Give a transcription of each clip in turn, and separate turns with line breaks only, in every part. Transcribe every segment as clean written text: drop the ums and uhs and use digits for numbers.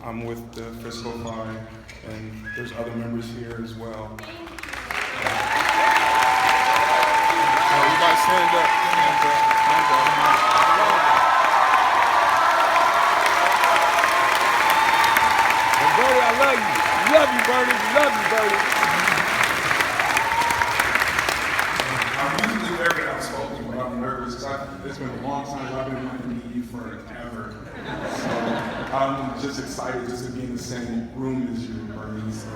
I'm with the Frisco 5, and there's other members here as well. Everybody stand up, stand up, stand up.
And Bertie, I love you. Love you, Bertie. Love you, Bertie.
I'm usually very outspoken, but I'm nervous because it's been a long time. I've been wanting to meet you forever. So I'm just excited just to be in the same room as you, Bernie. So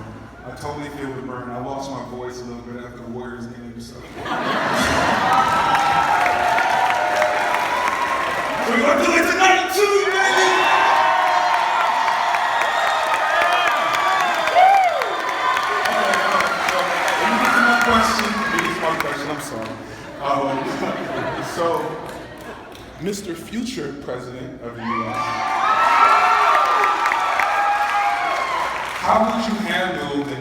I totally feel it, Bernie. I lost my voice a little bit after the Warriors game, so. We're gonna do it tonight too, baby! I'm sorry. So, Mr. Future President of the U.S., how would you handle the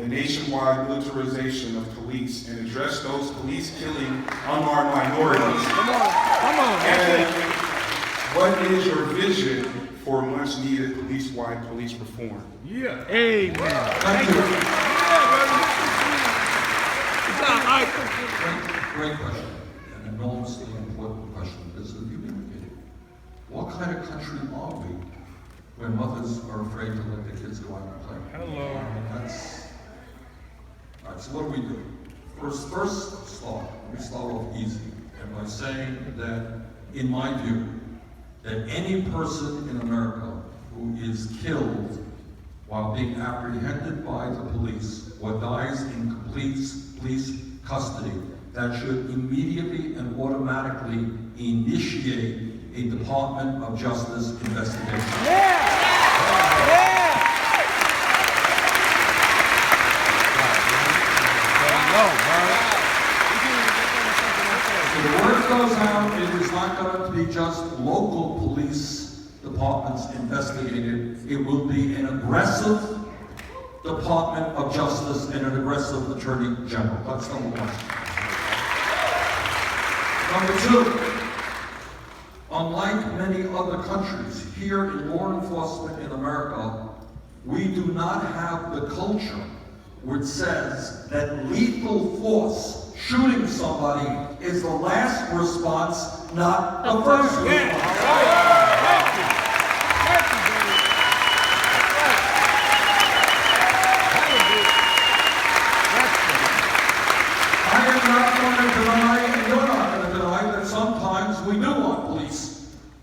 nationwide militarization of police and address those police killing unarmed minorities?
Come on.
And what is your vision for much needed police-wide police reform?
Yeah. Amen.
Thank you.
Great question, an enormously important question, because if you indicate, what kind of country are we when mothers are afraid to let their kids go out and play?
Hello.
All right, so what do we do? First, let me start off easy, and by saying that, in my view, that any person in America who is killed while being apprehended by the police or dies in complete police custody, that should immediately and automatically initiate a Department of Justice investigation. So the word goes out, it is not going to be just local police departments investigated, it will be an aggressive Department of Justice and an aggressive Attorney General. That's number one. Number two, unlike many other countries, here in law enforcement in America, we do not have the culture which says that lethal force, shooting somebody, is the last response, not the first response.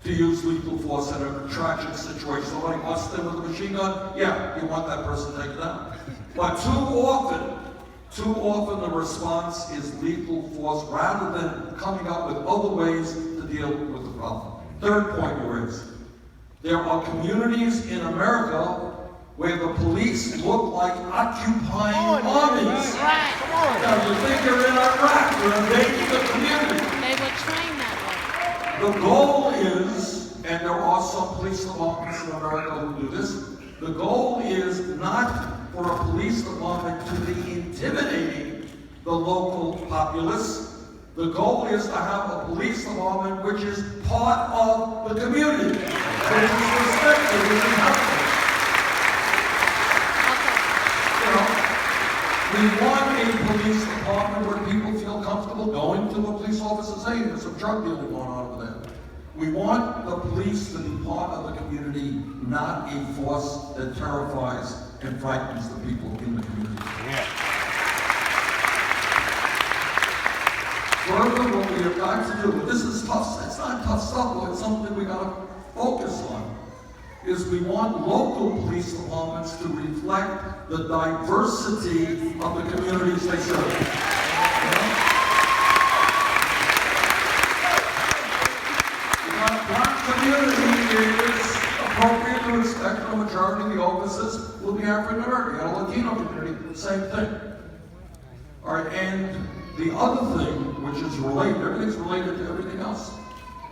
To use lethal force in a tragic situation. Somebody busts in with a machine gun, yeah, you want that person taken out. But too often the response is lethal force rather than coming up with other ways to deal with the problem. Third point you raised. There are communities in America where the police look like occupying armies.
Right.
Now you think you're in Iraq, you're invading the community.
They were trained that way.
The goal is, and there are some police departments in America who do this, the goal is not for a police department to be intimidating the local populace. The goal is to have a police department which is part of the community, which is respected, which is helpful. We want a police department where people feel comfortable going to a police officer and saying, hey, there's some drug dealing going on over there. We want the police to be part of the community, not a force that terrifies and frightens the people in the community.
Yeah.
Further, what we have got to do, and this is tough, it's not tough stuff, but it's something we got to focus on, is we want local police departments to reflect the diversity of the communities they serve. Black community, it is appropriate to expect the majority of the officers will be African American. And a Latino community, same thing. All right, and the other thing, which is related, everything's related to everything else.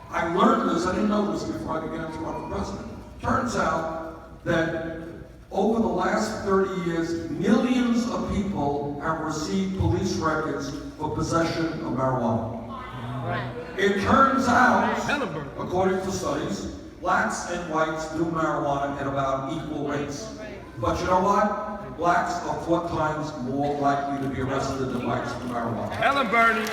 I learned this, I didn't know this before I began to run for president. Turns out that over the last 30 years, millions of people have received police records for possession of marijuana.
Right.
It turns out, according to studies, blacks and whites do marijuana at about equal rates. But you know what? Blacks are 4 times more likely to be arrested than whites for marijuana.
Helen Bernie.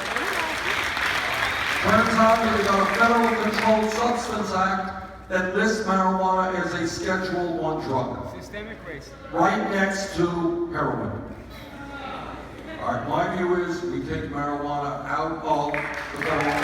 Turns out that we got a Federal Controlled Substance Act that lists marijuana as a Schedule I drug.
Systemic racism.
Right next to heroin. All right, my view is we take marijuana out of the federal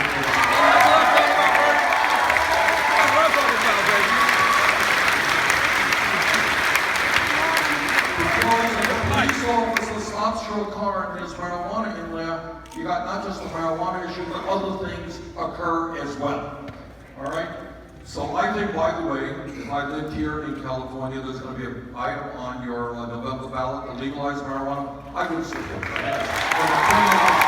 Because if a police officer stops your car and there's marijuana in there, you got not just the marijuana issue, but other things occur as well. All right? So I think, by the way, if I lived here in California, there's going to be an item on your November ballot to legalize marijuana. I would support that.